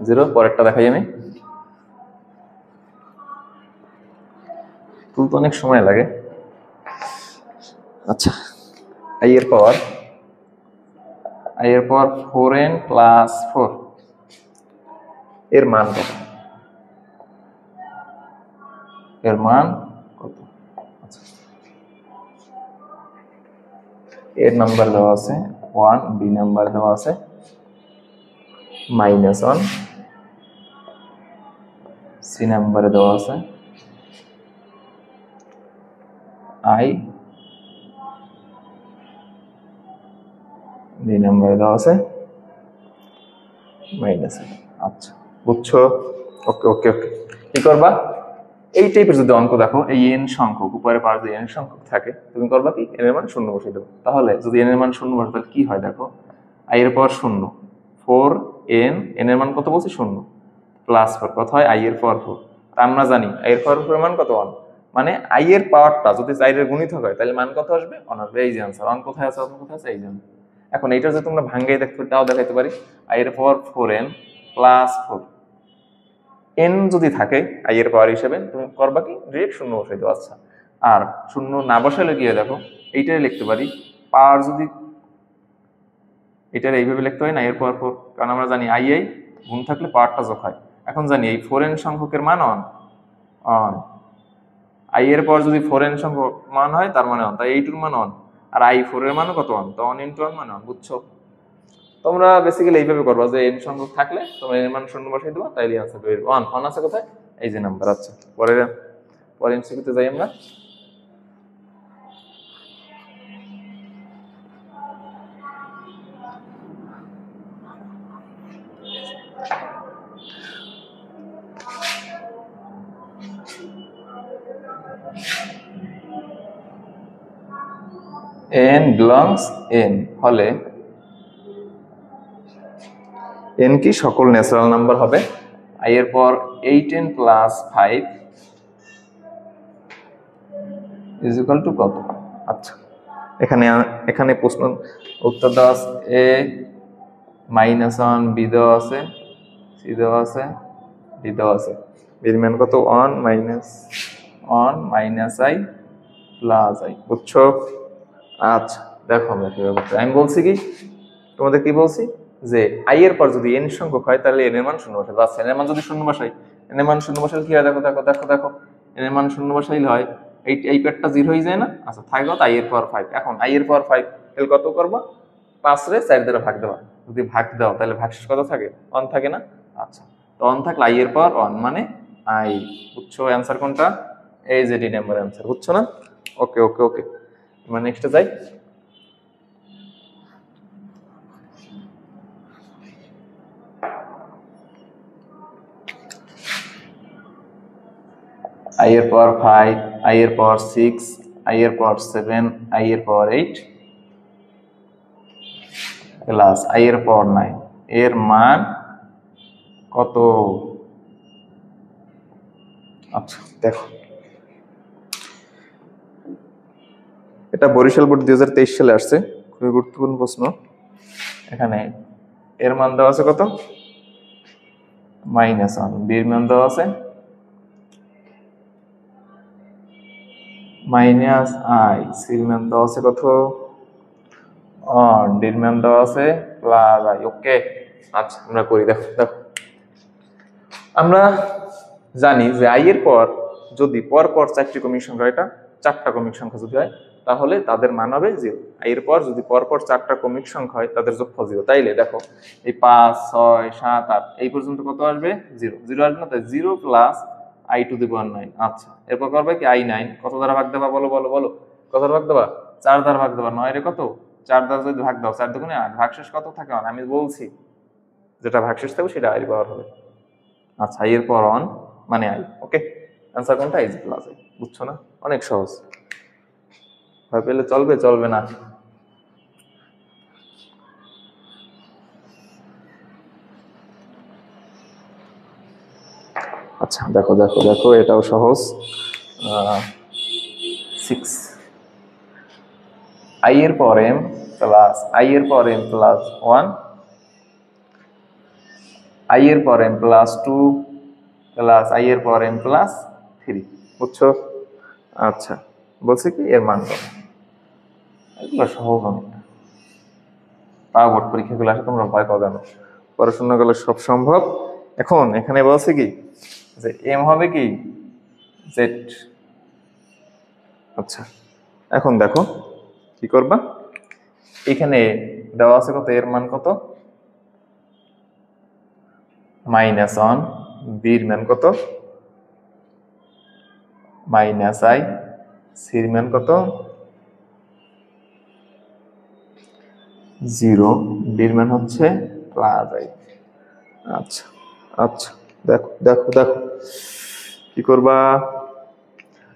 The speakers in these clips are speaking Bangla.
0 পরেরটা দেখাই আমি। তুলতে অনেক সময় লাগে। আচ্ছা, i এর পাওয়ার 4n প্লাস 4 এর মান কত? এর মান কত? আচ্ছা, এর নাম্বার দেওয়া আছে 1, বি নাম্বার দেওয়া আছে -1, সি নাম্বারে দেওয়া আছে i, ডি নাম্বারে দেওয়া আছে -1। আচ্ছা, বুঝছো? ওকে ওকে ওকে। কি করবা? এই টাইপের যদি অঙ্ক দেখো, এই n সংখ্যক উপরে পাওয়ার যদি n সংখ্যক থাকে, তুমি করবা কি? n এর মান 0 বসিয়ে দেবো। তাহলে যদি n এর মান 0 বসে, তাহলে কি হয় দেখো, i এর পাওয়ার 0, 4n, n এর মান কত বলছি? 0 প্লাস 4 কত হয়? i এর পাওয়ার 4। তা আমরা জানি i এর পাওয়ার 4 এর মান কত? 1। মানে i এর পাওয়ারটা যদি 4 এর গুণিতক হয়, তাহলে মান কত আসবে? 1 আসবে। এই যে आंसर। 1 কোথায় আছে? 1 কোথায় আছে? এই যে। এখন এইটা যদি তোমরা ভাঙিয়ে দেখতে, তাও দেখাইতে পারি। i এর পাওয়ার 4n প্লাস 4, n যদি থাকে i এর পাওয়ার হিসেবে, তুমি করবা কি? ডিরেক্ট 0 বসাই দাও। আচ্ছা, আর 0 না বসালে কি হয় দেখো, এইটাই লিখতে পারি পাওয়ার, যদি এটার এইভাবে লিখতে হয় না, এর পাওয়ার 4, কারণ আমরা জানি i গুণ থাকলে পাওয়ারটা যোগ হয়। এখন জানি এই 4n সংখ্যকের মান অন, i এর পাওয়ার যদি 4n সংখ্যক মান হয়, তার মানে অন, তাই এইটুর মান অন, আর i 4 এর মানও কত? অন, তো 1 × 1 মানে অন। বুঝছো? তোমরা বেসিক্যালি এইভাবে করবা যে n সংখ্যক থাকলে তোমরা এর মান 0 বসাই দেবা, তাইলে आंसर বের হবে। 1 আছে কোথায়? এই যে নাম্বার। আচ্ছা, পরের এমসিকিউতে যাই আমরা। n belongs n হলে n কি? সকল ন্যাচারাল নাম্বার হবে। i এর পর 8n plus 5 is equal to কত? আচ্ছা, এখানে প্রশ্ন উত্তর দেওয়া আছে a -1, b দেওয়া আছে, c দেওয়া আছে, d দেওয়া আছে। এর মান কত? 1 i প্লাস i। বুঝছো? আচ্ছা, দেখো আমরা কিভাবে করতে। আমি বলছি কি, তোমাদের কি বলছি, যে i এর পর যদি n সংখ্যক হয়, তাহলে n এর মান 0 বসাই। বাস, n এর মান যদি 0 বসাই, n এর মান 0 বসাইলে কি হয় দেখো দেখো দেখো দেখো, n এর মান 0 বসাইলে হয় এই পেটটা 0 হয়ে যায় না? আচ্ছা, থাকলো i এর পাওয়ার 5। এখন i এর পাওয়ার 5, তাহলে কত করবা? 5 রে 4 দ্বারা ভাগ দেবা। যদি ভাগ দাও, তাহলে ভাগশেষ কত থাকে? 1 থাকে না? আচ্ছা, তো 1 থাকলে i এর পাওয়ার 1 মানে i। বুঝছো অ্যান্সার কোনটা? এই যে ডি নাম্বার অ্যান্সার। বুঝছো না? ওকে ওকে ওকে। আমরা নেক্সটে যাই। i এর পাওয়ার 5, i এর পাওয়ার 6, i এর পাওয়ার 7, i এর পাওয়ার 8 প্লাস i এর পাওয়ার 9 এর মান কত? আচ্ছা, দেখো, এটা বরিশাল বোর্ড 2023 সালে আসছে, খুবই গুরুত্বপূর্ণ প্রশ্ন। এখানে এর মান দেওয়া আছে কত? -1, বির মান দেওয়া আছে -i, সির মান দেওয়া আছে কত? ডির মান দেওয়া আছে +i। ওকে, আচ্ছা, আমরা করি। দেখো দেখো, আমরা জানি যে i এর পর যদি পরপর 4টি ক্রমিক সংখ্যা, এটা 4টা ক্রমিক সংখ্যা যদি হয়, তাহলে তাদের মান হবে 0। i এর পর যদি পরপর 4টা ক্রমিক সংখ্যা হয়, তাদের যোগফল 0। তাইলে দেখো, এই 5, 6, 7, 8 এই পর্যন্ত কত আসবে? 0 আসবে না? তাই 0 প্লাস i টু দি পাওয়ার 9। আচ্ছা, এরপর করবে কি? i9 কত দ্বারা ভাগ দেবা? বলো বলো বলো, কত দ্বারা ভাগ দেবা? 4 দ্বারা ভাগ দেবা। 9 রে কত? 4 দ্বারা যদি ভাগ দাও, 4 দুগুণে 8, ভাগশেষ কত থাকে? আমি বলছি যেটা ভাগশেষ থাকবে সেটা i পাওয়ার হবে। আচ্ছা, i এর পাওয়ার 1 মানে i। ওকে, आंसर কোনটা? i plus i। বুঝছো না? অনেক সহজ। ভয় পেলে চলবে? চলবে না। আচ্ছা, দেখো দেখো দেখো, এটাও সহজ। 6 i এর পাওয়ার m প্লাস i এর পাওয়ার m প্লাস 1 আই এর পর m প্লাস 2 প্লাস আই এর পর m প্লাস 3, বুঝছো? আচ্ছা, বলছে কি এর মান কত। এগুলো সহজ অনেক, তা বোর্ড পরীক্ষাগুলো আসে তোমরা ভয় পাবে না, পড়াশোনা করলে সব সম্ভব। এখন এখানে বলছে কি যে m হবে কি z। আচ্ছা, এখন দেখো কি করবা, এখানে দেওয়া আছে কত, এর মান কত -1, বির মান কত -i, সির মান কত 0, ডির মান হচ্ছে +i। আচ্ছা আচ্ছা, দেখো দেখো দেখো কি করবা।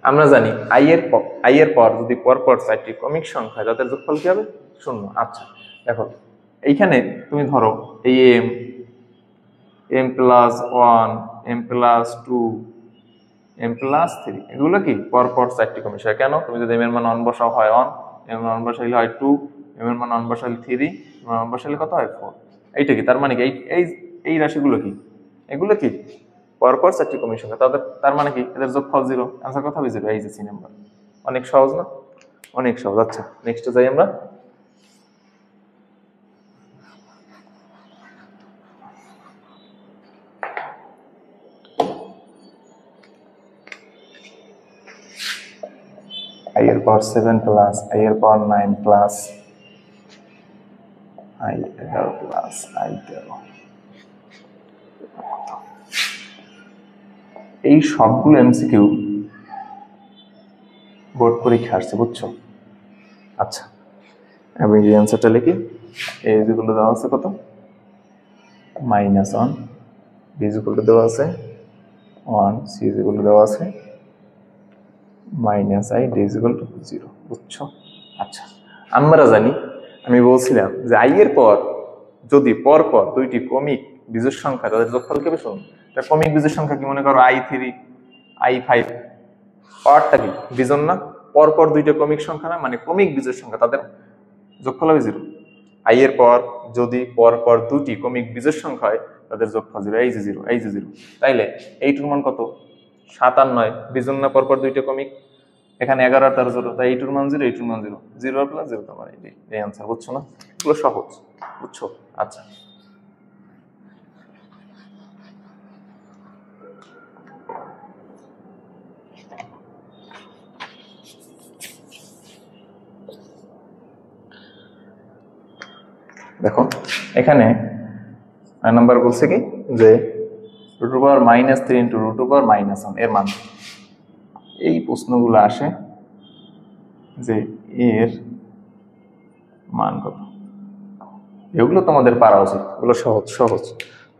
আমরা জানি আই এর পর যদি পরপর 4টি ক্রমিক সংখ্যা তাদের যোগফল কি হবে 0। আচ্ছা দেখো, এইখানে তুমি ধরো এই m plus 1, m plus 2, m plus 3, এগুলো কি পরপর 4টি ক্রমিক সংখ্যা। কেন, তুমি যদি m এর মান 1 বসাও হয় 1, m এর মান 1 বসাইলে হয় 2, m এর মান 1 বসাইলে 3, m এর মান 1 বসাইলে কত হয় 4। এইটা কি তার মানে কি এই রাশিগুলো কি, এগুলো কি পরপর 4টি ক্রমিক সংখ্যা, তার মানে কি এদের যোগফল 0, आंसर কত হবে 0। এই যে সি নাম্বার, অনেক সহজ না, অনেক সহজ। আচ্ছা নেক্সট যাই আমরা। i এর পাওয়ার 7 প্লাস i এর পাওয়ার 9 প্লাস i 11 প্লাস i 13, এই সবগুলো এমসিকিউ বোর্ড পরীক্ষা আসছে, বুঝছো? আচ্ছা আমি এই অ্যান্সারটা লিখি। এই যেগুলো দেওয়া আছে কত -1, বি যেগুলো দেওয়া আছে 1, সি যেগুলো দেওয়া আছে -i, ডি ইকুয়াল টু 0, বুঝছো? আচ্ছা আমরা জানি, আমি বলছিলাম যে আই এর পর যদি পরপর 2টি ক্রমিক বিজোড় সংখ্যা তাদের যোগফল কি হবে 0। এটা ক্রমিক বিজোড় সংখ্যা কি, মনে করো i3, i5, পাওয়ারটা কি বিজোড় না, পরপর 2টা ক্রমিক সংখ্যা না, মানে ক্রমিক বিজোড় সংখ্যা তাদের যোগফল হবে 0। আই এর পর যদি পরপর 2টি ক্রমিক বিজোড় সংখ্যা হয় তাদের যোগফল 0, এই যে 0, এই যে 0। তাইলে এইটার মান কত 7 আর 9, বিজোড় না পরপর 2টা ক্রমিক, এখানে 11 আর 13 0, তাই এইটার মান 0, এইটার মান 0, 0 আর প্লাস 0 তোমার এই आंसर, বুঝছো না? এগুলো সহজ, বুঝছো? আচ্ছা দেখো এখানে নাম্বার বলছে কি যে √3 ইন্টু √1 এর মান, এই প্রশ্নগুলো আসে যে এর মান কত, এগুলো তোমাদের পারা উচিত, এগুলো সহজ সহজ।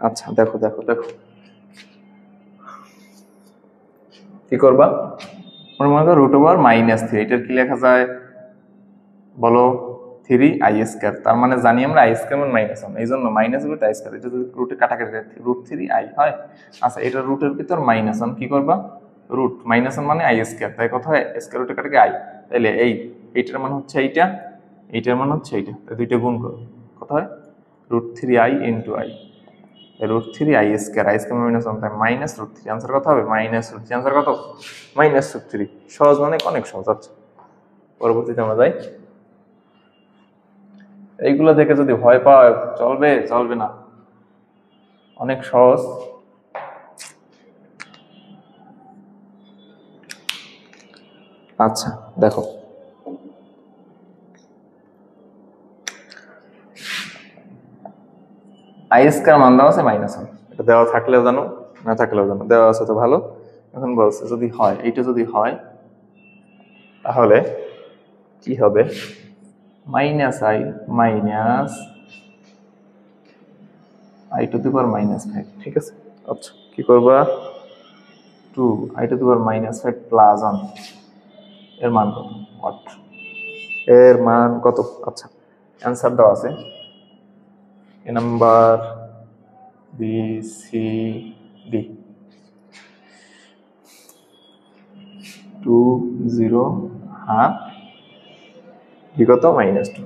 আচ্ছা দেখো দেখো দেখো কি করবা, মনে করো √3, এটার কি লেখা যায় বলো 3i², তার মানে জানি আমরা i² মানে -1, এই জন্য -√i², এটা যদি রুটে কাটাকাটি √3i হয়। আচ্ছা এটা রুটের ভিতর -1 কি করবা, রুট -1 মানে i², তাই কত হয় স্কয়ার রুটে কাটাকে i, তাহলে এইটার মান হচ্ছে এইটা, এইটার মান হচ্ছে এইটা, তাই দুইটা গুণ করো কত হয় √3i into i, √3i², i² -1 তাই -√3, आंसर কত হবে -√3, आंसर কত -√3। সহজ মানে অনেক সহজ। আচ্ছা পরবর্তীতে আমরা যাই। এইগুলো দেখে যদি ভয় পাও চলবে, চলবে না, অনেক সহজ। আচ্ছা দেখো i² মান দেওয়া আছে -1, এটা দেওয়া থাকলেও জানো না থাকলেও জানো, দেওয়া আছে তো ভালো। এখন বলছে যদি হয়, এইটা যদি হয় তাহলে কি হবে -i -i⁻⁵, ঠিক আছে? আচ্ছা কি করবা 2i⁻⁵ প্লাস 1, এর মান কত, এর মান কত? আচ্ছা অ্যান্সার দেওয়া আছে A number B C D, 2 0 half, D কত -2,